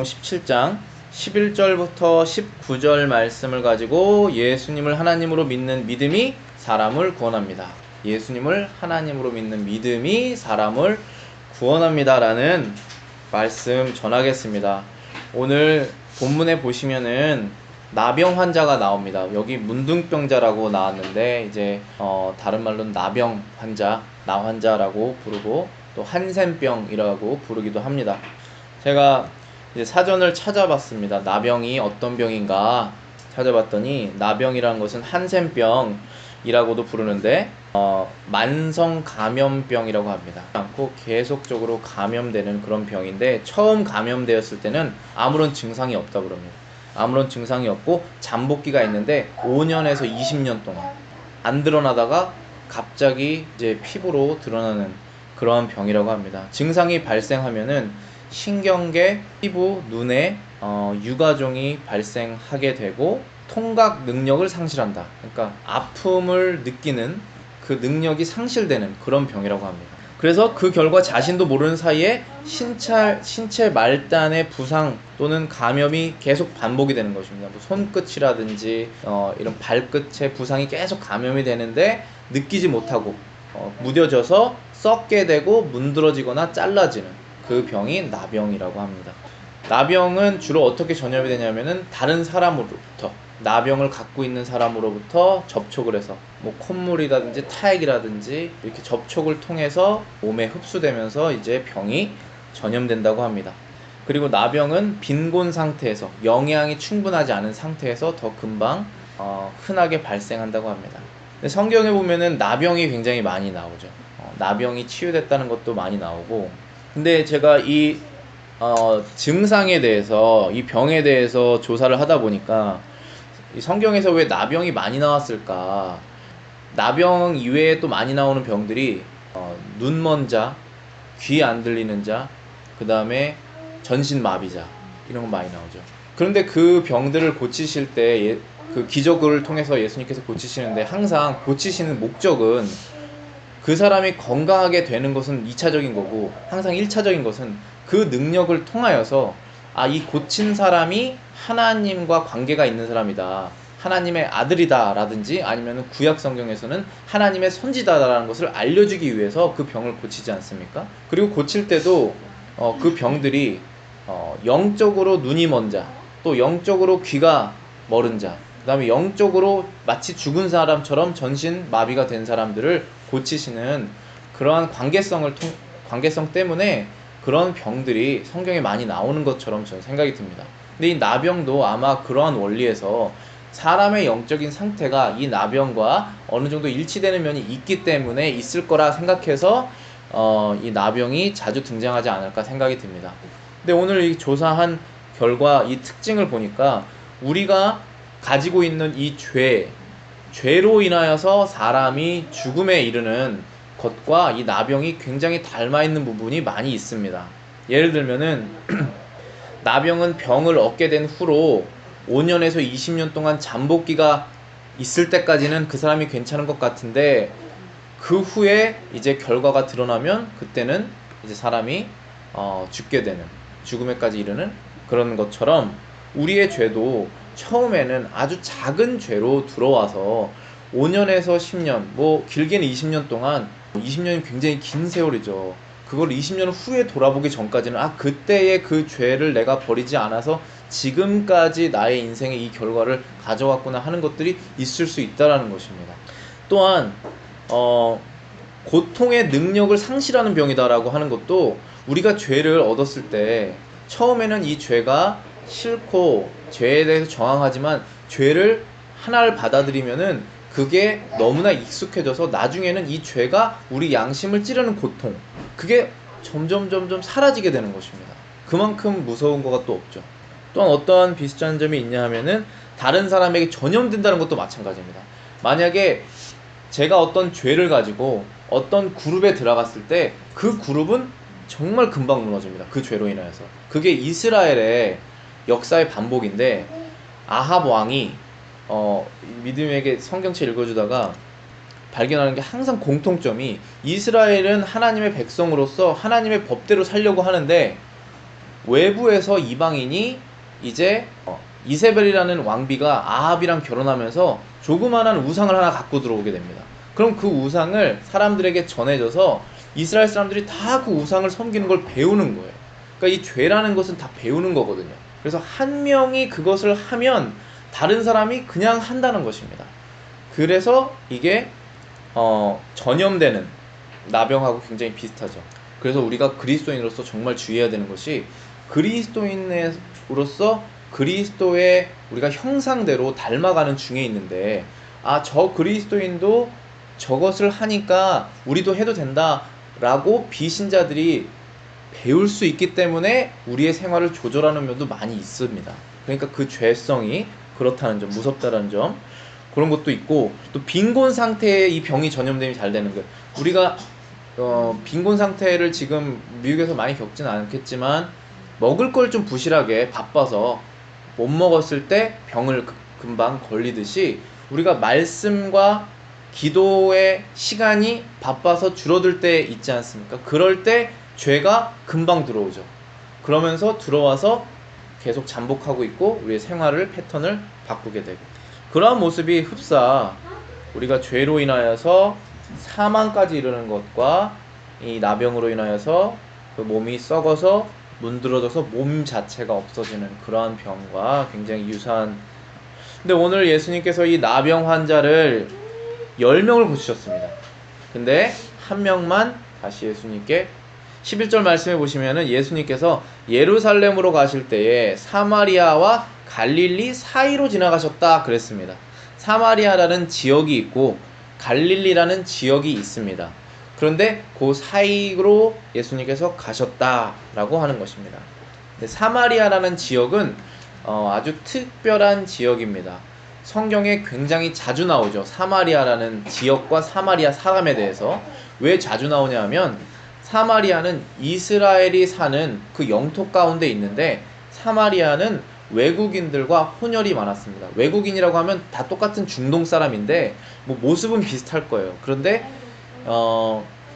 17장 11절부터 19절 말씀을 가지고 예수님을 하나님으로 믿는 믿음이 사람을 구원합니다. 예수님을 하나님으로 믿는 믿음이 사람을 구원합니다 라는 말씀 전하겠습니다. 오늘 본문에 보시면은 나병 환자가 나옵니다. 여기 문둥병자라고 나왔는데 이제 다른 말로는 나병 환자, 나환자라고 부르고 또 한센병이라고 부르기도 합니다. 제가 이제 사전을 찾아봤습니다. 나병이 어떤 병인가 찾아봤더니 나병이라는 것은 한센병이라고도 부르는데 만성 감염병이라고 합니다. 않고 계속적으로 감염되는 그런 병인데 처음 감염되었을 때는 아무런 증상이 없다고 그럽니다. 아무런 증상이 없고 잠복기가 있는데 5년에서 20년 동안 안 드러나다가 갑자기 이제 피부로 드러나는 그러한 병이라고 합니다. 증상이 발생하면은 신경계, 피부, 눈에 유가종이 발생하게 되고 통각 능력을 상실한다. 그러니까 아픔을 느끼는 그 능력이 상실되는 그런 병이라고 합니다. 그래서 그 결과 자신도 모르는 사이에 신체 말단의 부상 또는 감염이 계속 반복이 되는 것입니다. 뭐 손끝이라든지 이런 발끝의 부상이 계속 감염이 되는데 느끼지 못하고 무뎌져서 썩게 되고 문드러지거나 잘라지는 그 병이 나병이라고 합니다. 나병은 주로 어떻게 전염이 되냐면은 다른 사람으로부터, 나병을 갖고 있는 사람으로부터 접촉을 해서 뭐 콧물이라든지 타액이라든지 이렇게 접촉을 통해서 몸에 흡수되면서 이제 병이 전염된다고 합니다. 그리고 나병은 빈곤 상태에서 영양이 충분하지 않은 상태에서 더 금방 흔하게 발생한다고 합니다. 근데 성경에 보면은 나병이 굉장히 많이 나오죠. 나병이 치유됐다는 것도 많이 나오고, 근데 제가 이 증상에 대해서, 이 병에 대해서 조사를 하다 보니까 이 성경에서 왜 나병이 많이 나왔을까? 나병 이외에 또 많이 나오는 병들이 눈먼 자, 귀 안 들리는 자, 그 다음에 전신마비자, 이런 거 많이 나오죠. 그런데 그 병들을 고치실 때 그 기적을 통해서 예수님께서 고치시는데 항상 고치시는 목적은 그 사람이 건강하게 되는 것은 2차적인 거고, 항상 1차적인 것은 그 능력을 통하여서 이 고친 사람이 하나님과 관계가 있는 사람이다, 하나님의 아들이다 라든지 아니면 구약 성경에서는 하나님의 선지자다라는 것을 알려주기 위해서 그 병을 고치지 않습니까? 그리고 고칠 때도 그 병들이 영적으로 눈이 먼 자, 또 영적으로 귀가 멀은 자, 그 다음에 영적으로 마치 죽은 사람처럼 전신 마비가 된 사람들을 고치시는 그러한 관계성 때문에 그런 병들이 성경에 많이 나오는 것처럼 저는 생각이 듭니다. 근데 이 나병도 아마 그러한 원리에서 사람의 영적인 상태가 이 나병과 어느 정도 일치되는 면이 있기 때문에 있을 거라 생각해서 이 나병이 자주 등장하지 않을까 생각이 듭니다. 근데 오늘 이 조사한 결과 이 특징을 보니까 우리가 가지고 있는 이 죄로 인하여서 사람이 죽음에 이르는 것과 이 나병이 굉장히 닮아 있는 부분이 많이 있습니다. 예를 들면은 나병은 병을 얻게 된 후로 5년에서 20년 동안 잠복기가 있을 때까지는 그 사람이 괜찮은 것 같은데, 그 후에 이제 결과가 드러나면 그때는 이제 사람이 죽게 되는, 죽음에까지 이르는 그런 것처럼 우리의 죄도 처음에는 아주 작은 죄로 들어와서 5년에서 10년, 뭐 길게는 20년 동안, 20년이 굉장히 긴 세월이죠. 그걸 20년 후에 돌아보기 전까지는 그때의 그 죄를 내가 버리지 않아서 지금까지 나의 인생에 이 결과를 가져왔구나 하는 것들이 있을 수 있다는 것입니다. 또한 고통의 능력을 상실하는 병이다라고 하는 것도, 우리가 죄를 얻었을 때 처음에는 이 죄가 싫고 죄에 대해서 저항하지만 죄를 하나를 받아들이면은 그게 너무나 익숙해져서 나중에는 이 죄가 우리 양심을 찌르는 고통, 그게 점점 사라지게 되는 것입니다. 그만큼 무서운 거가 또 없죠. 또한 어떠한 비슷한 점이 있냐 하면은 다른 사람에게 전염된다는 것도 마찬가지입니다. 만약에 제가 어떤 죄를 가지고 어떤 그룹에 들어갔을 때 그 그룹은 정말 금방 무너집니다. 그 죄로 인하여서. 그게 이스라엘의 역사의 반복인데, 아합 왕이 믿음에게 성경책 읽어주다가 발견하는 게 항상 공통점이, 이스라엘은 하나님의 백성으로서 하나님의 법대로 살려고 하는데 외부에서 이방인이 이제 이세벨이라는 왕비가 아합이랑 결혼하면서 조그마한 우상을 하나 갖고 들어오게 됩니다. 그럼 그 우상을 사람들에게 전해져서 이스라엘 사람들이 다 그 우상을 섬기는 걸 배우는 거예요. 그러니까 이 죄라는 것은 다 배우는 거거든요. 그래서 한 명이 그것을 하면 다른 사람이 그냥 한다는 것입니다. 그래서 이게 전염되는 나병하고 굉장히 비슷하죠. 그래서 우리가 그리스도인으로서 정말 주의해야 되는 것이, 그리스도인으로서 그리스도의 우리가 형상대로 닮아가는 중에 있는데, 저 그리스도인도 저것을 하니까 우리도 해도 된다 라고 비신자들이 배울 수 있기 때문에 우리의 생활을 조절하는 면도 많이 있습니다. 그러니까 그 죄성이 그렇다는 점, 무섭다는 점, 그런 것도 있고, 또 빈곤 상태에 이 병이 전염됨이 잘 되는 것. 우리가 빈곤 상태를 지금 미국에서 많이 겪지는 않겠지만, 먹을 걸 좀 부실하게 바빠서 못 먹었을 때 병을 금방 걸리듯이, 우리가 말씀과 기도의 시간이 바빠서 줄어들 때 있지 않습니까? 그럴 때 죄가 금방 들어오죠. 그러면서 들어와서 계속 잠복하고 있고 우리의 생활을, 패턴을 바꾸게 되고, 그러한 모습이 흡사 우리가 죄로 인하여서 사망까지 이르는 것과 이 나병으로 인하여서 그 몸이 썩어서 문드러져서 몸 자체가 없어지는 그러한 병과 굉장히 유사한. 근데 오늘 예수님께서 이 나병 환자를 10명을 고치셨습니다. 근데 한 명만 다시 예수님께, 11절 말씀해 보시면은 예수님께서 예루살렘으로 가실 때에 사마리아와 갈릴리 사이로 지나가셨다 그랬습니다. 사마리아라는 지역이 있고 갈릴리라는 지역이 있습니다. 그런데 그 사이로 예수님께서 가셨다라고 하는 것입니다. 사마리아라는 지역은 아주 특별한 지역입니다. 성경에 굉장히 자주 나오죠. 사마리아라는 지역과 사마리아 사람에 대해서. 왜 자주 나오냐 하면, 사마리아는 이스라엘이 사는 그 영토 가운데 있는데, 사마리아는 외국인들과 혼혈이 많았습니다. 외국인이라고 하면 다 똑같은 중동 사람인데 모습은 비슷할 거예요. 그런데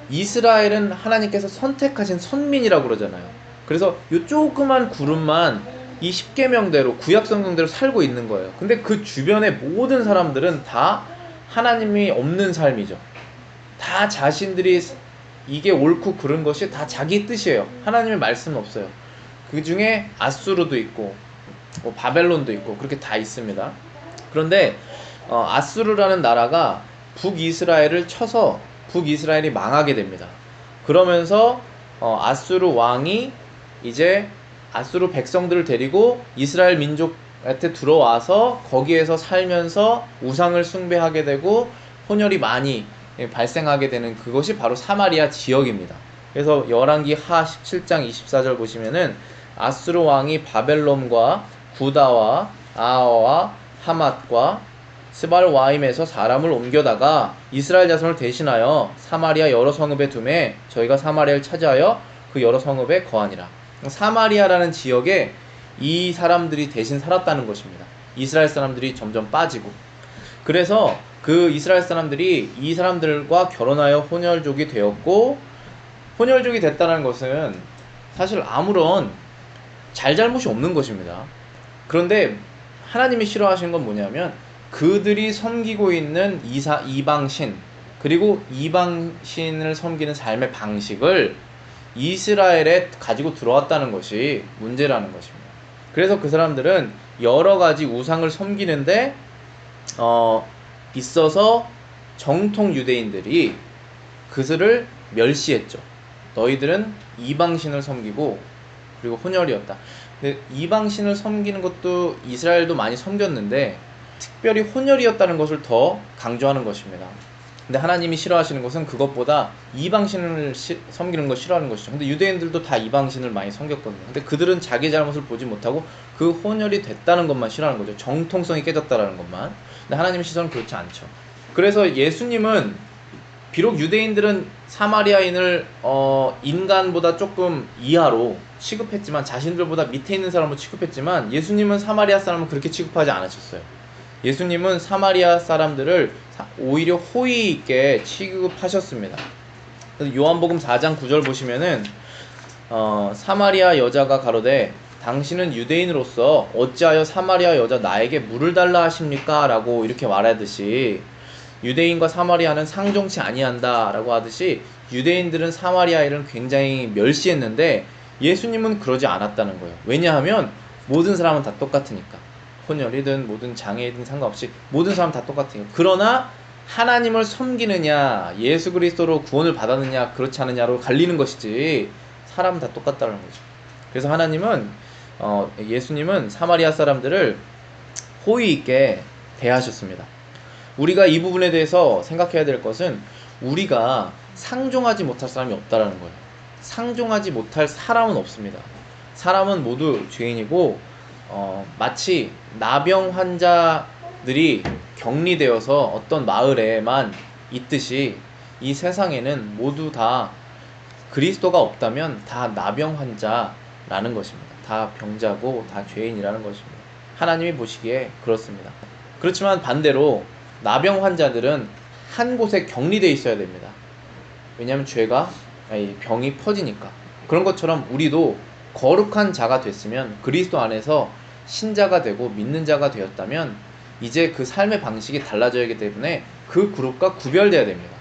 이스라엘은 하나님께서 선택하신 선민이라고 그러잖아요. 그래서 이 조그만 구름만 이 십계명대로, 구약 성경대로 살고 있는 거예요. 근데 그 주변의 모든 사람들은 다 하나님이 없는 삶이죠. 다 자신들이 이게 옳고 그른 것이 다 자기 뜻이에요. 하나님의 말씀은 없어요. 그 중에 아수르도 있고 바벨론도 있고 그렇게 다 있습니다. 그런데 아수르라는 나라가 북이스라엘을 쳐서 북이스라엘이 망하게 됩니다. 그러면서 아수르 왕이 이제 아수르 백성들을 데리고 이스라엘 민족한테 들어와서 거기에서 살면서 우상을 숭배하게 되고 혼혈이 많이 발생하게 되는 그것이 바로 사마리아 지역입니다. 그래서 열왕기 하 17장 24절 보시면은 아수르 왕이 바벨론과 구다와 아와 하맛과 스발와임에서 사람을 옮겨다가 이스라엘 자손을 대신하여 사마리아 여러 성읍에 두매 저희가 사마리아를 차지하여 그 여러 성읍에 거하니라. 사마리아라는 지역에 이 사람들이 대신 살았다는 것입니다. 이스라엘 사람들이 점점 빠지고, 그래서 그 이스라엘 사람들이 이 사람들과 결혼하여 혼혈족이 되었고, 혼혈족이 됐다는 것은 사실 아무런 잘잘못이 없는 것입니다. 그런데 하나님이 싫어하시는 건 뭐냐면, 그들이 섬기고 있는 이방신, 그리고 이방신을 섬기는 삶의 방식을 이스라엘에 가지고 들어왔다는 것이 문제라는 것입니다. 그래서 그 사람들은 여러 가지 우상을 섬기는데 있어서 정통 유대인들이 그들을 멸시했죠. 너희들은 이방신을 섬기고 그리고 혼혈이었다. 근데 이방신을 섬기는 것도 이스라엘도 많이 섬겼는데 특별히 혼혈이었다는 것을 더 강조하는 것입니다. 근데 하나님이 싫어하시는 것은 그것보다 이방신을 섬기는 걸 싫어하는 것이죠. 근데 유대인들도 다 이방신을 많이 섬겼거든요. 근데 그들은 자기 잘못을 보지 못하고 그 혼혈이 됐다는 것만 싫어하는 거죠. 정통성이 깨졌다는 것만. 근데 하나님의 시선은 그렇지 않죠. 그래서 예수님은 비록 유대인들은 사마리아인을 인간보다 조금 이하로 취급했지만, 자신들보다 밑에 있는 사람으로 취급했지만, 예수님은 사마리아 사람을 그렇게 취급하지 않으셨어요. 예수님은 사마리아 사람들을 오히려 호의 있게 취급하셨습니다. 그래서 요한복음 4장 9절 보시면은 사마리아 여자가 가로되 당신은 유대인으로서 어찌하여 사마리아 여자 나에게 물을 달라 하십니까? 라고 이렇게 말하듯이 유대인과 사마리아는 상종치 아니한다 라고 하듯이 유대인들은 사마리아인을 굉장히 멸시했는데 예수님은 그러지 않았다는 거예요. 왜냐하면 모든 사람은 다 똑같으니까. 혼혈이든 모든 장애이든 상관없이 모든 사람 다 똑같아요. 그러나 하나님을 섬기느냐 예수 그리스도로 구원을 받았느냐 그렇지 않느냐로 갈리는 것이지 사람은 다 똑같다는 거죠. 그래서 하나님은 예수님은 사마리아 사람들을 호의 있게 대하셨습니다. 우리가 이 부분에 대해서 생각해야 될 것은 우리가 상종하지 못할 사람이 없다라는 거예요. 상종하지 못할 사람은 없습니다. 사람은 모두 죄인이고 마치 나병 환자들이 격리되어서 어떤 마을에만 있듯이 이 세상에는 모두 다 그리스도가 없다면 다 나병 환자라는 것입니다. 다 병자고 다 죄인이라는 것입니다. 하나님이 보시기에 그렇습니다. 그렇지만 반대로 나병 환자들은 한 곳에 격리되어 있어야 됩니다. 왜냐하면 병이 퍼지니까. 그런 것처럼 우리도 거룩한 자가 됐으면 그리스도 안에서 신자가 되고 믿는 자가 되었다면 이제 그 삶의 방식이 달라져야 하기 때문에 그 그룹과 구별돼야 됩니다.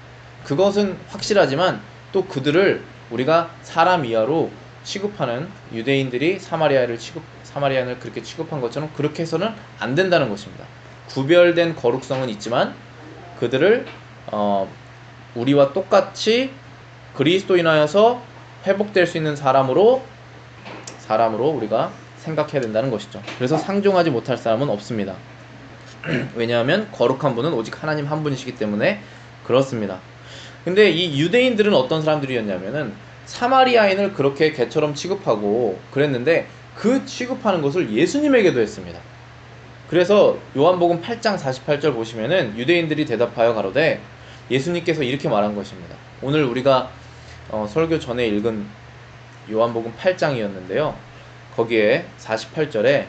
그것은 확실하지만 또 그들을 우리가 사람 이하로 취급하는 유대인들이 사마리아인을 그렇게 취급한 것처럼 그렇게 해서는 안 된다는 것입니다. 구별된 거룩성은 있지만 그들을 우리와 똑같이 그리스도인 하여서 회복될 수 있는 사람으로 우리가 생각해야 된다는 것이죠. 그래서 상종하지 못할 사람은 없습니다. 왜냐하면 거룩한 분은 오직 하나님 한 분이시기 때문에 그렇습니다. 근데 이 유대인들은 어떤 사람들이었냐면은 사마리아인을 그렇게 개처럼 취급하고 그랬는데 그 취급하는 것을 예수님에게도 했습니다. 그래서 요한복음 8장 48절 보시면은 유대인들이 대답하여 가로되 예수님께서 이렇게 말한 것입니다. 오늘 우리가 설교 전에 읽은 요한복음 8장이었는데요. 거기에 48절에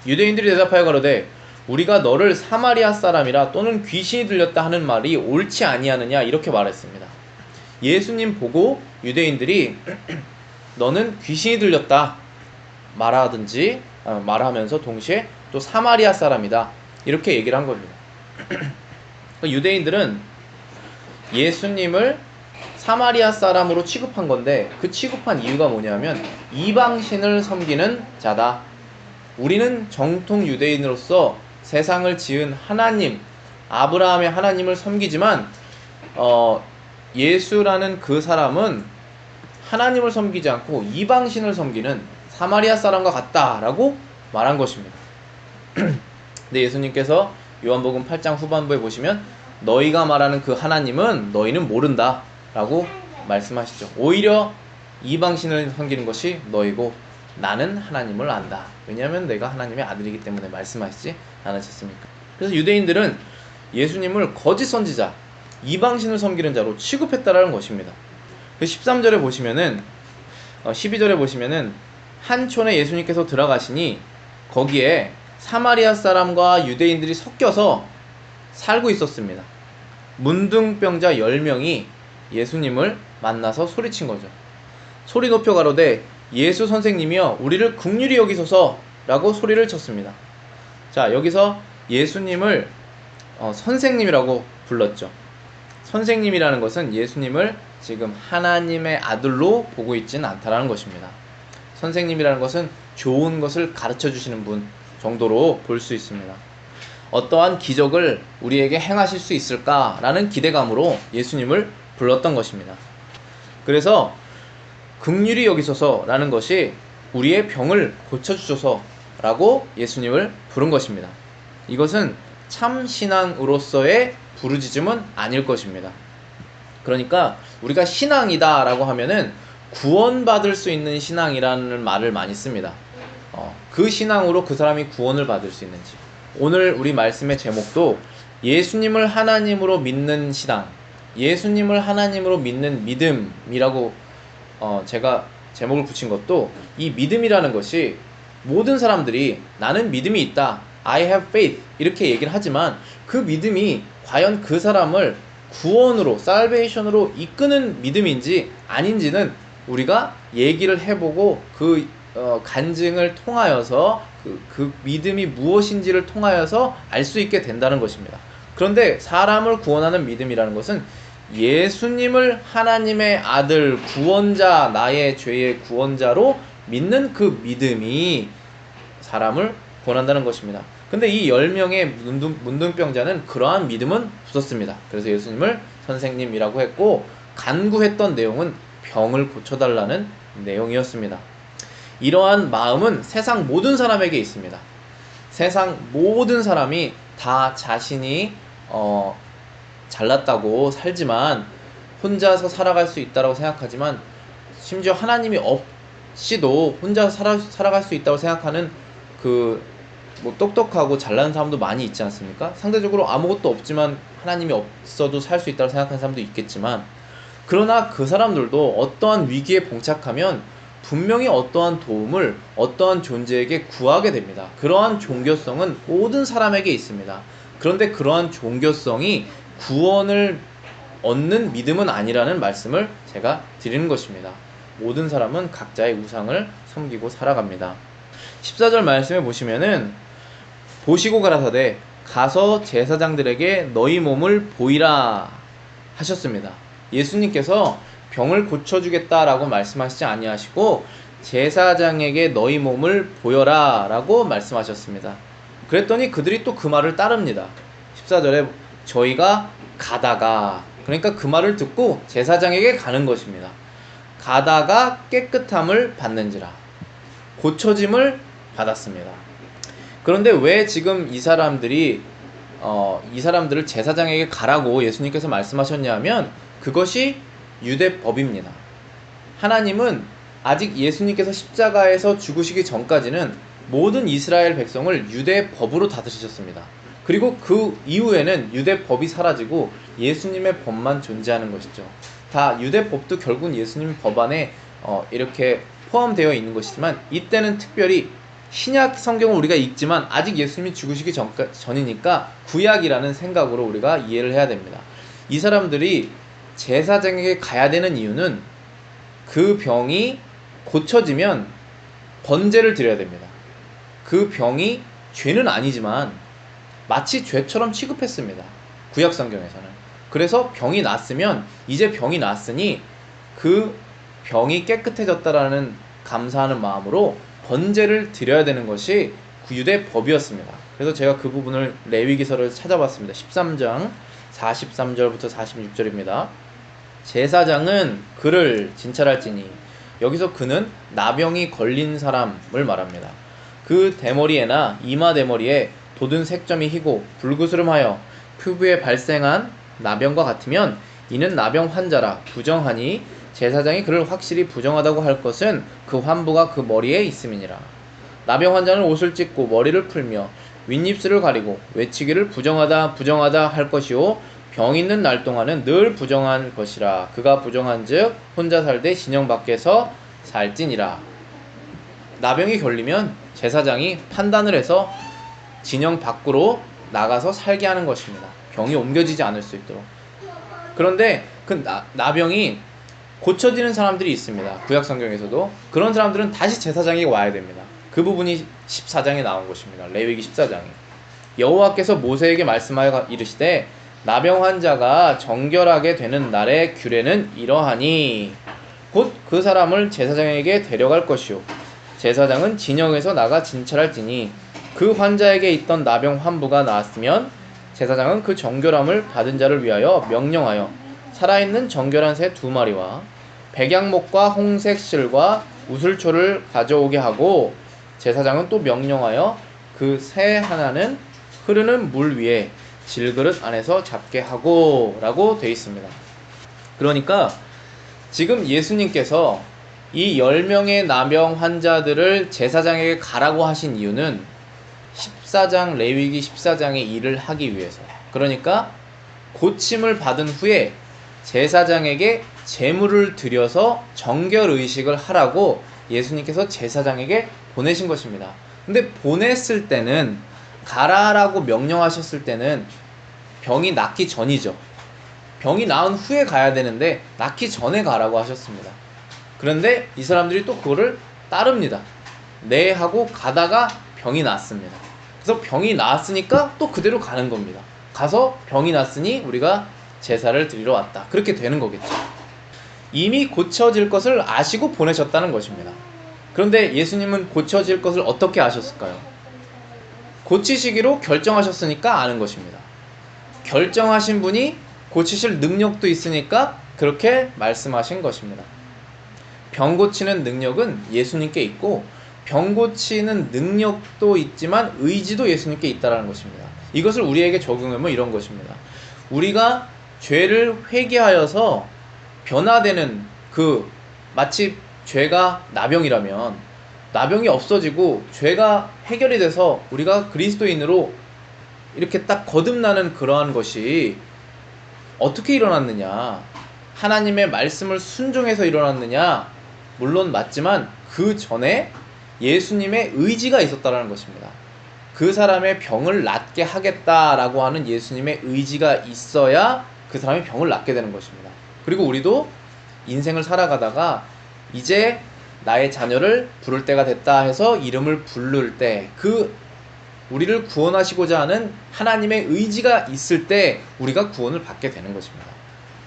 유대인들이 대답하여 가로되 우리가 너를 사마리아 사람이라 또는 귀신이 들렸다 하는 말이 옳지 아니하느냐 이렇게 말했습니다. 예수님 보고 유대인들이 너는 귀신이 들렸다 말하면서 동시에 또 사마리아 사람이다 이렇게 얘기를 한 겁니다. 유대인들은 예수님을 사마리아 사람으로 취급한 건데 그 취급한 이유가 뭐냐면 이방신을 섬기는 자다. 우리는 정통 유대인으로서 세상을 지은 하나님, 아브라함의 하나님을 섬기지만 예수라는 그 사람은 하나님을 섬기지 않고 이방신을 섬기는 사마리아 사람과 같다라고 말한 것입니다. 근데 예수님께서 요한복음 8장 후반부에 보시면 너희가 말하는 그 하나님은 너희는 모른다 라고 말씀하시죠. 오히려 이방신을 섬기는 것이 너희고 나는 하나님을 안다. 왜냐하면 내가 하나님의 아들이기 때문에 말씀하시지 않으셨습니까? 그래서 유대인들은 예수님을 거짓 선지자, 이방신을 섬기는 자로 취급했다라는 것입니다. 13절에 보시면은 12절에 보시면은 한 촌에 예수님께서 들어가시니 거기에 사마리아 사람과 유대인들이 섞여서 살고 있었습니다. 문둥병자 10명이 예수님을 만나서 소리친 거죠. 소리 높여 가로되 예수 선생님이여 우리를 긍휼히 여기소서 라고 소리를 쳤습니다. 자, 여기서 예수님을 선생님이라고 불렀죠. 선생님이라는 것은 예수님을 지금 하나님의 아들로 보고 있지는 않다라는 것입니다. 선생님이라는 것은 좋은 것을 가르쳐 주시는 분 정도로 볼 수 있습니다. 어떠한 기적을 우리에게 행하실 수 있을까라는 기대감으로 예수님을 불렀던 것입니다. 그래서 긍휼히 여기소서라는 것이 우리의 병을 고쳐주소서라고 예수님을 부른 것입니다. 이것은 참 신앙으로서의 부르짖음은 아닐 것입니다. 그러니까 우리가 신앙이다 라고 하면은 구원받을 수 있는 신앙이라는 말을 많이 씁니다. 그 신앙으로 그 사람이 구원을 받을 수 있는지. 오늘 우리 말씀의 제목도 예수님을 하나님으로 믿는 신앙, 예수님을 하나님으로 믿는 믿음이라고 제가 제목을 붙인 것도 이 믿음이라는 것이 모든 사람들이 나는 믿음이 있다, I have faith 이렇게 얘기를 하지만 그 믿음이 과연 그 사람을 구원으로, 살베이션으로 이끄는 믿음인지 아닌지는 우리가 얘기를 해보고 그 간증을 통하여서 그 믿음이 무엇인지를 통하여서 알 수 있게 된다는 것입니다. 그런데 사람을 구원하는 믿음이라는 것은 예수님을 하나님의 아들, 구원자, 나의 죄의 구원자로 믿는 그 믿음이 사람을 구원한다는 것입니다. 근데 이 10명의 문둥병자는 그러한 믿음은 없었습니다. 그래서 예수님을 선생님이라고 했고, 간구했던 내용은 병을 고쳐달라는 내용이었습니다. 이러한 마음은 세상 모든 사람에게 있습니다. 세상 모든 사람이 다 자신이 잘났다고 살지만, 혼자서 살아갈 수 있다고 생각하지만, 심지어 하나님이 없이도 혼자 살아갈 수 있다고 생각하는 뭐 똑똑하고 잘난 사람도 많이 있지 않습니까? 상대적으로 아무것도 없지만 하나님이 없어도 살 수 있다고 생각하는 사람도 있겠지만, 그러나 그 사람들도 어떠한 위기에 봉착하면 분명히 어떠한 도움을 어떠한 존재에게 구하게 됩니다. 그러한 종교성은 모든 사람에게 있습니다. 그런데 그러한 종교성이 구원을 얻는 믿음은 아니라는 말씀을 제가 드리는 것입니다. 모든 사람은 각자의 우상을 섬기고 살아갑니다. 14절 말씀에 보시면은, 보시고 가라사대 가서 제사장들에게 너희 몸을 보이라 하셨습니다. 예수님께서 병을 고쳐주겠다라고 말씀하시지 아니하시고 제사장에게 너희 몸을 보여라 라고 말씀하셨습니다. 그랬더니 그들이 또 그 말을 따릅니다. 14절에 저희가 가다가, 그러니까 그 말을 듣고 제사장에게 가는 것입니다. 가다가 깨끗함을 받는지라, 고쳐짐을 받았습니다. 그런데 왜 지금 이 사람들을 제사장에게 가라고 예수님께서 말씀하셨냐 하면, 그것이 유대법입니다. 하나님은 아직 예수님께서 십자가에서 죽으시기 전까지는 모든 이스라엘 백성을 유대법으로 다스리셨습니다. 그리고 그 이후에는 유대법이 사라지고 예수님의 법만 존재하는 것이죠. 다 유대법도 결국은 예수님 법 안에 이렇게 포함되어 있는 것이지만, 이때는 특별히 신약 성경을 우리가 읽지만 아직 예수님이 죽으시기 전이니까 구약이라는 생각으로 우리가 이해를 해야 됩니다. 이 사람들이 제사장에게 가야 되는 이유는 그 병이 고쳐지면 번제를 드려야 됩니다. 그 병이 죄는 아니지만 마치 죄처럼 취급했습니다. 구약 성경에서는. 그래서 병이 났으면, 이제 병이 났으니 그 병이 깨끗해졌다라는 감사하는 마음으로 번제를 드려야 되는 것이 유대 법이었습니다. 그래서 제가 그 부분을 레위기서를 찾아봤습니다. 13장 43절부터 46절입니다. 제사장은 그를 진찰할지니, 여기서 그는 나병이 걸린 사람을 말합니다. 그 대머리에나 이마 대머리에 돋은 색점이 희고 불구스름하여 피부에 발생한 나병과 같으면 이는 나병 환자라 부정하니, 제사장이 그를 확실히 부정하다고 할 것은 그 환부가 그 머리에 있음이니라. 나병 환자는 옷을 찢고 머리를 풀며 윗입술을 가리고 외치기를 부정하다 부정하다 할 것이요, 병 있는 날 동안은 늘 부정한 것이라. 그가 부정한즉 혼자 살되 진영 밖에서 살지니라. 나병이 걸리면 제사장이 판단을 해서 진영 밖으로 나가서 살게 하는 것입니다. 병이 옮겨지지 않을 수 있도록. 그런데 그 나병이 고쳐지는 사람들이 있습니다. 구약 성경에서도. 그런 사람들은 다시 제사장에게 와야 됩니다. 그 부분이 14장에 나온 것입니다. 레위기 14장에. 여호와께서 모세에게 말씀하여 이르시되, 나병 환자가 정결하게 되는 날의 규례는 이러하니, 곧 그 사람을 제사장에게 데려갈 것이요, 제사장은 진영에서 나가 진찰할지니, 그 환자에게 있던 나병 환부가 나았으면 제사장은 그 정결함을 받은 자를 위하여 명령하여 살아있는 정결한 새 2마리와 백양목과 홍색 실과 우슬초를 가져오게 하고, 제사장은 또 명령하여 그 새 하나는 흐르는 물 위에 질그릇 안에서 잡게 하고 라고 되어 있습니다. 그러니까 지금 예수님께서 이 10명의 나병 환자들을 제사장에게 가라고 하신 이유는 14장 레위기 14장의 일을 하기 위해서, 그러니까 고침을 받은 후에 제사장에게 제물을 드려서 정결의식을 하라고 예수님께서 제사장에게 보내신 것입니다. 근데 보냈을 때는, 가라라고 명령하셨을 때는 병이 낫기 전이죠. 병이 나은 후에 가야 되는데 낫기 전에 가라고 하셨습니다. 그런데 이 사람들이 또 그거를 따릅니다. 네 하고 가다가 병이 났습니다. 그래서 병이 나았으니까 또 그대로 가는 겁니다. 가서 병이 났으니 우리가 제사를 드리러 왔다. 그렇게 되는 거겠죠. 이미 고쳐질 것을 아시고 보내셨다는 것입니다. 그런데 예수님은 고쳐질 것을 어떻게 아셨을까요? 고치시기로 결정하셨으니까 아는 것입니다. 결정하신 분이 고치실 능력도 있으니까 그렇게 말씀하신 것입니다. 병 고치는 능력은 예수님께 있고 병 고치는 능력도 있지만 의지도 예수님께 있다는 것입니다. 이것을 우리에게 적용하면 이런 것입니다. 우리가 죄를 회개하여서 변화되는 마치 죄가 나병이라면 나병이 없어지고 죄가 해결이 돼서 우리가 그리스도인으로 이렇게 딱 거듭나는 그러한 것이 어떻게 일어났느냐, 하나님의 말씀을 순종해서 일어났느냐, 물론 맞지만 그 전에 예수님의 의지가 있었다는 것입니다. 그 사람의 병을 낫게 하겠다라고 하는 예수님의 의지가 있어야 그 사람이 병을 낫게 되는 것입니다. 그리고 우리도 인생을 살아가다가 이제 나의 자녀를 부를 때가 됐다 해서 이름을 부를 때, 우리를 구원하시고자 하는 하나님의 의지가 있을 때 우리가 구원을 받게 되는 것입니다.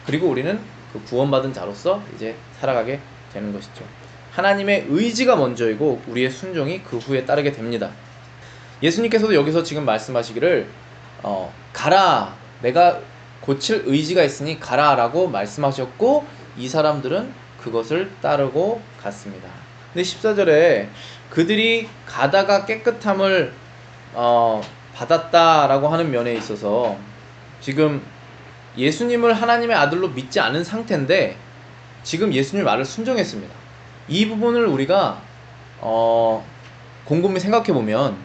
그리고 우리는 그 구원받은 자로서 이제 살아가게 되는 것이죠. 하나님의 의지가 먼저이고 우리의 순종이 그 후에 따르게 됩니다. 예수님께서도 여기서 지금 말씀하시기를 가라, 내가 고칠 의지가 있으니 가라 라고 말씀하셨고 이 사람들은 그것을 따르고 갔습니다. 근데 14절에 그들이 가다가 깨끗함을 받았다라고 하는 면에 있어서 지금 예수님을 하나님의 아들로 믿지 않은 상태인데 지금 예수님의 말을 순종했습니다. 이 부분을 우리가 곰곰이 생각해보면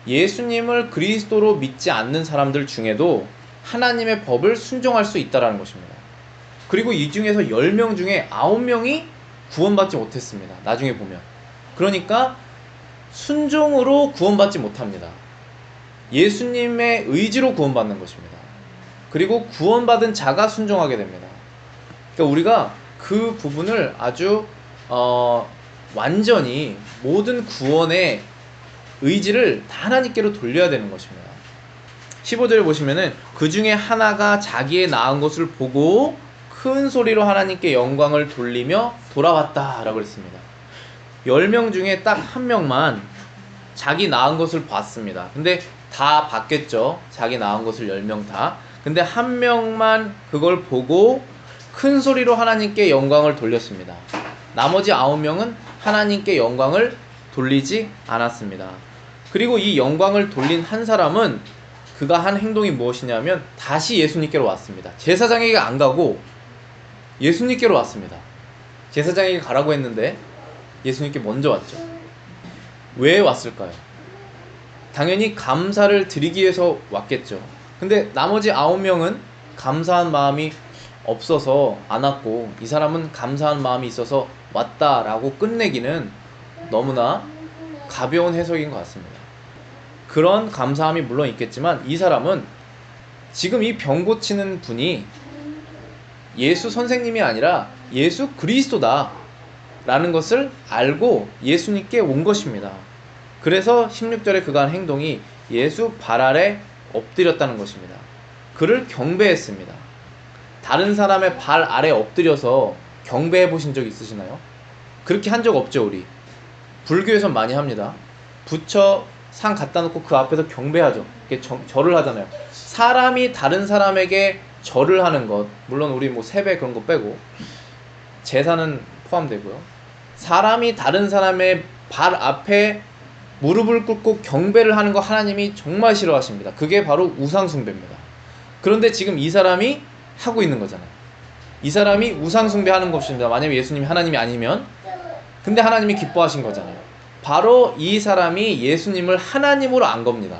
예수님을 그리스도로 믿지 않는 사람들 중에도 하나님의 법을 순종할 수 있다는 것입니다. 그리고 이 중에서 10명 중에 9명이 구원받지 못했습니다. 나중에 보면. 그러니까 순종으로 구원받지 못합니다. 예수님의 의지로 구원받는 것입니다. 그리고 구원받은 자가 순종하게 됩니다. 그러니까 우리가 그 부분을 아주 완전히 모든 구원의 의지를 다 하나님께로 돌려야 되는 것입니다. 15절에 보시면은 그 중에 하나가 자기의 낳은 것을 보고 큰 소리로 하나님께 영광을 돌리며 돌아왔다 라고 했습니다. 10명 중에 딱 한 명만 자기 낳은 것을 봤습니다. 근데 다 봤겠죠. 자기 낳은 것을 10명 다. 근데 한 명만 그걸 보고 큰 소리로 하나님께 영광을 돌렸습니다. 나머지 9명은 하나님께 영광을 돌리지 않았습니다. 그리고 이 영광을 돌린 한 사람은 그가 한 행동이 무엇이냐면 다시 예수님께로 왔습니다. 제사장에게 안 가고 예수님께로 왔습니다. 제사장에게 가라고 했는데 예수님께 먼저 왔죠. 왜 왔을까요? 당연히 감사를 드리기 위해서 왔겠죠. 근데 나머지 9명은 감사한 마음이 없어서 안 왔고 이 사람은 감사한 마음이 있어서 왔다라고 끝내기는 너무나 가벼운 해석인 것 같습니다. 그런 감사함이 물론 있겠지만 이 사람은 지금 이 병 고치는 분이 예수 선생님이 아니라 예수 그리스도다 라는 것을 알고 예수님께 온 것입니다. 그래서 16절에 그가 한 행동이 예수 발 아래 엎드렸다는 것입니다. 그를 경배했습니다. 다른 사람의 발 아래 엎드려서 경배해 보신 적 있으시나요? 그렇게 한 적 없죠. 우리 불교에선 많이 합니다. 부처 상 갖다 놓고 그 앞에서 경배하죠. 절을 하잖아요. 사람이 다른 사람에게 절을 하는 것, 물론 우리 뭐 세배 그런 거 빼고 제사는 포함되고요. 사람이 다른 사람의 발 앞에 무릎을 꿇고 경배를 하는 거 하나님이 정말 싫어하십니다. 그게 바로 우상숭배입니다. 그런데 지금 이 사람이 하고 있는 거잖아요. 이 사람이 우상숭배하는 것입니다. 만약에 예수님이 하나님이 아니면. 근데 하나님이 기뻐하신 거잖아요. 바로 이 사람이 예수님을 하나님으로 안 겁니다.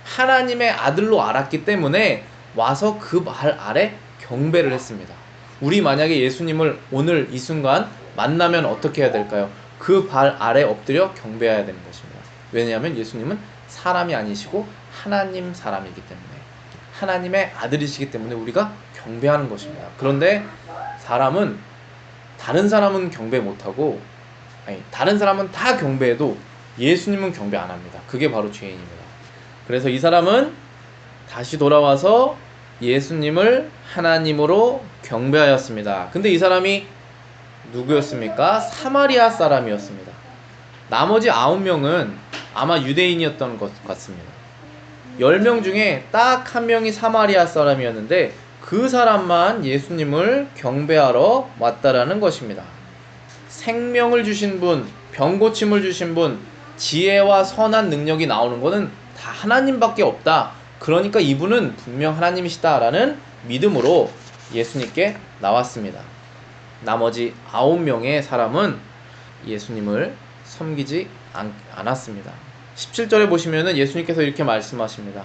하나님의 아들로 알았기 때문에 와서 그 발 아래 경배를 했습니다. 우리 만약에 예수님을 오늘 이 순간 만나면 어떻게 해야 될까요? 그 발 아래 엎드려 경배해야 되는 것입니다. 왜냐하면 예수님은 사람이 아니시고 하나님 사람이기 때문에, 하나님의 아들이시기 때문에 우리가 경배하는 것입니다. 그런데 사람은 다른 사람은 경배 못하고, 아니, 다른 사람은 다 경배해도 예수님은 경배 안 합니다. 그게 바로 죄인입니다. 그래서 이 사람은 다시 돌아와서 예수님을 하나님으로 경배하였습니다. 근데 이 사람이 누구였습니까? 사마리아 사람이었습니다. 나머지 9명은 아마 유대인이었던 것 같습니다. 10명 중에 딱 한 명이 사마리아 사람이었는데 그 사람만 예수님을 경배하러 왔다라는 것입니다. 생명을 주신 분, 병고침을 주신 분, 지혜와 선한 능력이 나오는 것은 다 하나님밖에 없다. 그러니까 이분은 분명 하나님이시다라는 믿음으로 예수님께 나왔습니다. 나머지 9명의 사람은 예수님을 섬기지 않았습니다. 17절에 보시면은 예수님께서 이렇게 말씀하십니다.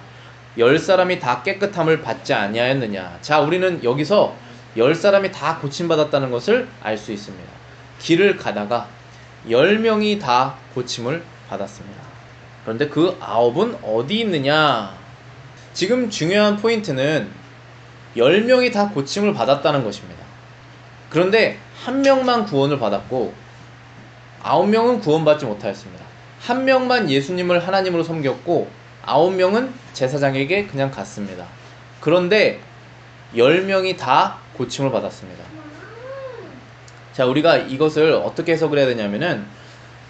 10사람이 다 깨끗함을 받지 아니하였느냐. 자, 우리는 여기서 10사람이 다 고침받았다는 것을 알 수 있습니다. 길을 가다가 10명이 다 고침을 받았습니다. 그런데 그 9은 어디 있느냐? 지금 중요한 포인트는 10명이 다 고침을 받았다는 것입니다. 그런데 한 명만 구원을 받았고 9명은 구원받지 못하였습니다. 한 명만 예수님을 하나님으로 섬겼고 9명은 제사장에게 그냥 갔습니다. 그런데 10명이 다 고침을 받았습니다. 자, 우리가 이것을 어떻게 해석을 해야 되냐면은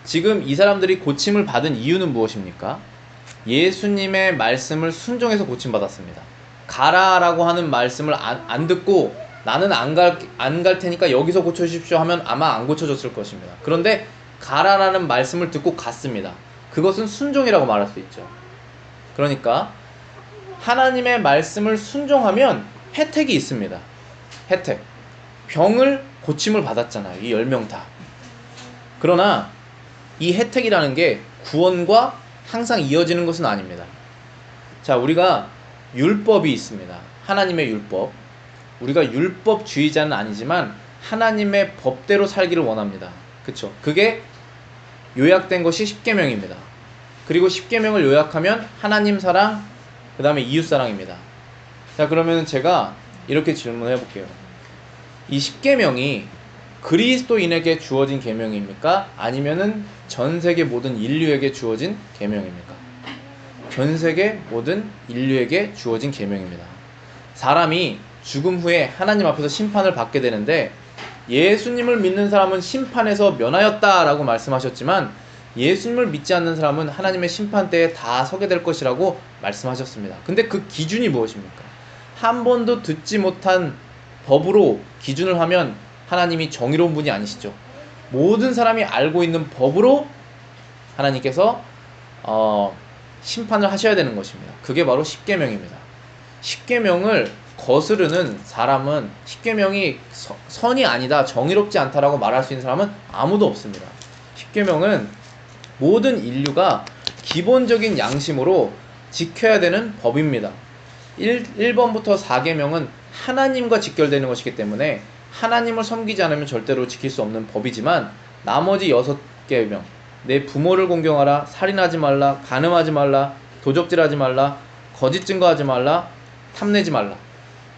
지금 이 사람들이 고침을 받은 이유는 무엇입니까? 예수님의 말씀을 순종해서 고침받았습니다. 가라라고 하는 말씀을 안 듣고 나는 안 갈 테니까 여기서 고쳐주십시오 하면 아마 안 고쳐졌을 것입니다. 그런데 가라라는 말씀을 듣고 갔습니다. 그것은 순종이라고 말할 수 있죠. 그러니까 하나님의 말씀을 순종하면 혜택이 있습니다. 혜택. 병을 고침을 받았잖아요. 이 10명 다. 그러나 이 혜택이라는 게 구원과 항상 이어지는 것은 아닙니다. 자, 우리가 율법이 있습니다. 하나님의 율법. 우리가 율법주의자는 아니지만 하나님의 법대로 살기를 원합니다. 그쵸? 그게 요약된 것이 10계명입니다. 그리고 10계명을 요약하면 하나님 사랑, 그 다음에 이웃 사랑입니다. 자, 그러면 제가 이렇게 질문해 볼게요. 이 10계명이 그리스도인에게 주어진 계명입니까? 아니면은 전 세계 모든 인류에게 주어진 계명입니까? 전 세계 모든 인류에게 주어진 계명입니다. 사람이 죽음 후에 하나님 앞에서 심판을 받게 되는데 예수님을 믿는 사람은 심판에서 면하였다라고 말씀하셨지만 예수님을 믿지 않는 사람은 하나님의 심판대에 다 서게 될 것이라고 말씀하셨습니다. 근데 그 기준이 무엇입니까? 한 번도 듣지 못한 법으로 기준을 하면 하나님이 정의로운 분이 아니시죠. 모든 사람이 알고 있는 법으로 하나님께서 심판을 하셔야 되는 것입니다. 그게 바로 10계명입니다. 10계명을 거스르는 사람은 10계명이 선이 아니다, 정의롭지 않다라고 말할 수 있는 사람은 아무도 없습니다. 10계명은 모든 인류가 기본적인 양심으로 지켜야 되는 법입니다. 1번부터 4계명은 하나님과 직결되는 것이기 때문에 하나님을 섬기지 않으면 절대로 지킬 수 없는 법이지만 나머지 6계명, 내 부모를 공경하라, 살인하지 말라, 간음하지 말라, 도적질하지 말라, 거짓 증거하지 말라, 탐내지 말라.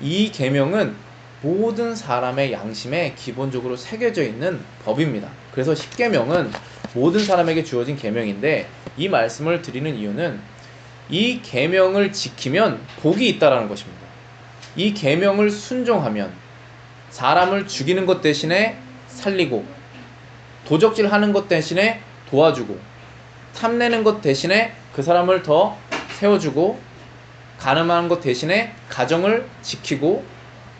이 계명은 모든 사람의 양심에 기본적으로 새겨져 있는 법입니다. 그래서 10계명은 모든 사람에게 주어진 계명인데 이 말씀을 드리는 이유는 이 계명을 지키면 복이 있다라는 것입니다. 이 계명을 순종하면 사람을 죽이는 것 대신에 살리고 도적질하는 것 대신에 도와주고 탐내는 것 대신에 그 사람을 더 세워주고 간음하는 것 대신에 가정을 지키고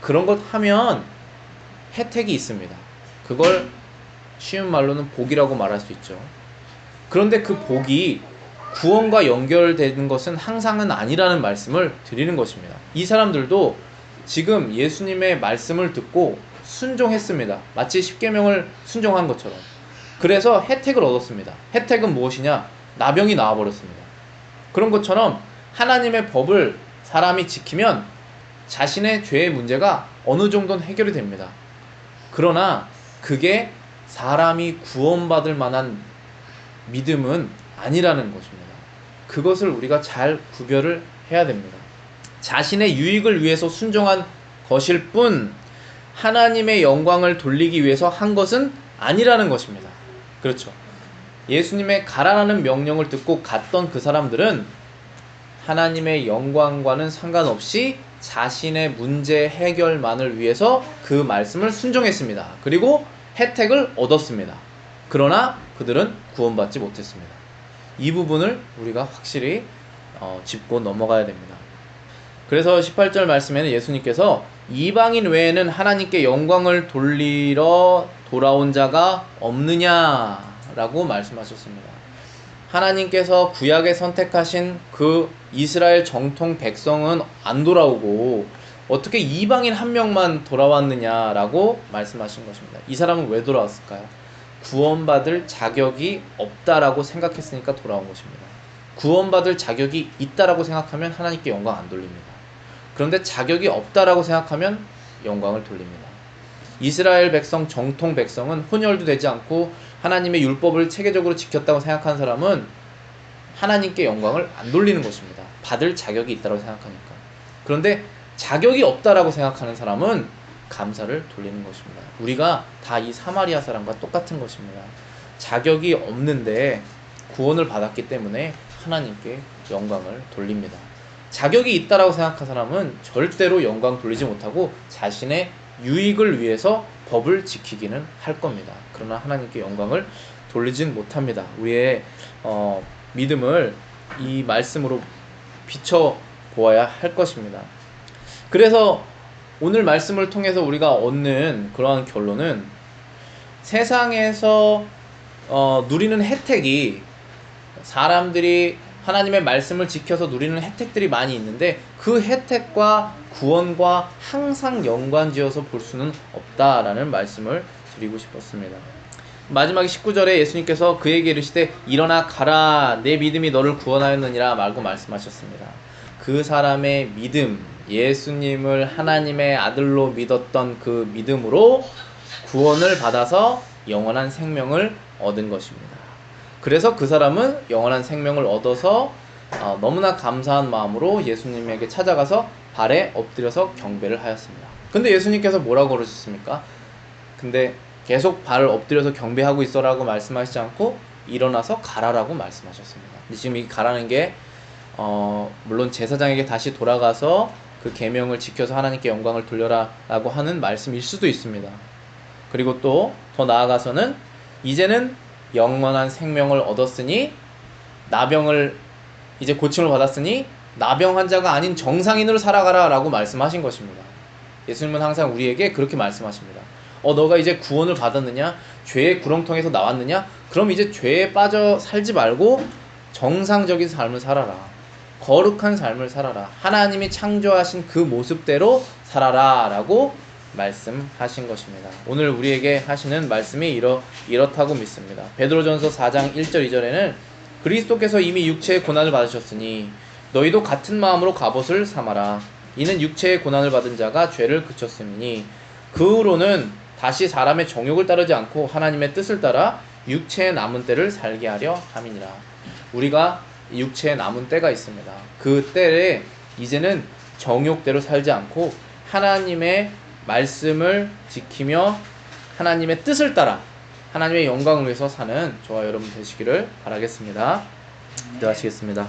그런 것 하면 혜택이 있습니다. 그걸 쉬운 말로는 복이라고 말할 수 있죠. 그런데 그 복이 구원과 연결되는 것은 항상은 아니라는 말씀을 드리는 것입니다. 이 사람들도 지금 예수님의 말씀을 듣고 순종했습니다. 마치 10계명을 순종한 것처럼. 그래서 혜택을 얻었습니다. 혜택은 무엇이냐? 나병이 나와버렸습니다. 그런 것처럼 하나님의 법을 사람이 지키면 자신의 죄의 문제가 어느 정도는 해결이 됩니다. 그러나 그게 사람이 구원받을 만한 믿음은 아니라는 것입니다. 그것을 우리가 잘 구별을 해야 됩니다. 자신의 유익을 위해서 순종한 것일 뿐 하나님의 영광을 돌리기 위해서 한 것은 아니라는 것입니다. 그렇죠. 예수님의 가라라는 명령을 듣고 갔던 그 사람들은 하나님의 영광과는 상관없이 자신의 문제 해결만을 위해서 그 말씀을 순종했습니다. 그리고 혜택을 얻었습니다. 그러나 그들은 구원받지 못했습니다. 이 부분을 우리가 확실히 짚고 넘어가야 됩니다. 그래서 18절 말씀에는 예수님께서 이방인 외에는 하나님께 영광을 돌리러 돌아온 자가 없느냐라고 말씀하셨습니다. 하나님께서 구약에 선택하신 그 이스라엘 정통 백성은 안 돌아오고 어떻게 이방인 한 명만 돌아왔느냐라고 말씀하신 것입니다. 이 사람은 왜 돌아왔을까요? 구원받을 자격이 없다라고 생각했으니까 돌아온 것입니다. 구원받을 자격이 있다라고 생각하면 하나님께 영광 안 돌립니다. 그런데 자격이 없다라고 생각하면 영광을 돌립니다. 이스라엘 백성, 정통 백성은 혼혈도 되지 않고 하나님의 율법을 체계적으로 지켰다고 생각하는 사람은 하나님께 영광을 안 돌리는 것입니다. 받을 자격이 있다고 생각하니까. 그런데 자격이 없다라고 생각하는 사람은 감사를 돌리는 것입니다. 우리가 다 이 사마리아 사람과 똑같은 것입니다. 자격이 없는데 구원을 받았기 때문에 하나님께 영광을 돌립니다. 자격이 있다라고 생각한 사람은 절대로 영광 돌리지 못하고 자신의 유익을 위해서 법을 지키기는 할 겁니다. 그러나 하나님께 영광을 돌리진 못합니다. 우리의 믿음을 이 말씀으로 비춰 보아야 할 것입니다. 그래서 오늘 말씀을 통해서 우리가 얻는 그러한 결론은 세상에서 누리는 혜택이 사람들이 하나님의 말씀을 지켜서 누리는 혜택들이 많이 있는데 그 혜택과 구원과 항상 연관지어서 볼 수는 없다라는 말씀을 드리고 싶었습니다. 마지막에 19절에 예수님께서 그에게 이르시되 일어나 가라 내 믿음이 너를 구원하였느니라 말고 말씀하셨습니다. 그 사람의 믿음, 예수님을 하나님의 아들로 믿었던 그 믿음으로 구원을 받아서 영원한 생명을 얻은 것입니다. 그래서 그 사람은 영원한 생명을 얻어서 너무나 감사한 마음으로 예수님에게 찾아가서 발에 엎드려서 경배를 하였습니다. 근데 예수님께서 뭐라고 그러셨습니까? 근데 계속 발을 엎드려서 경배하고 있어라고 말씀하시지 않고 일어나서 가라라고 말씀하셨습니다. 근데 지금 이 가라는 게 물론 제사장에게 다시 돌아가서 그 계명을 지켜서 하나님께 영광을 돌려라 라고 하는 말씀일 수도 있습니다. 그리고 또 더 나아가서는 이제는 영원한 생명을 얻었으니 나병을 이제 고침을 받았으니 나병 환자가 아닌 정상인으로 살아가라 라고 말씀하신 것입니다. 예수님은 항상 우리에게 그렇게 말씀하십니다. 너가 이제 구원을 받았느냐? 죄의 구렁텅이에서 나왔느냐? 그럼 이제 죄에 빠져 살지 말고 정상적인 삶을 살아라. 거룩한 삶을 살아라. 하나님이 창조하신 그 모습대로 살아라 라고 말씀하신 것입니다. 오늘 우리에게 하시는 말씀이 이렇다고 믿습니다. 베드로전서 4장 1절 2절에는 그리스도께서 이미 육체의 고난을 받으셨으니 너희도 같은 마음으로 갑옷을 삼아라. 이는 육체의 고난을 받은 자가 죄를 그쳤음이니 그 후로는 다시 사람의 정욕을 따르지 않고 하나님의 뜻을 따라 육체의 남은 때를 살게 하려 함이니라. 우리가 육체의 남은 때가 있습니다. 그 때에 이제는 정욕대로 살지 않고 하나님의 말씀을 지키며 하나님의 뜻을 따라 하나님의 영광을 위해서 사는 저와 여러분 되시기를 바라겠습니다. 기도하시겠습니다.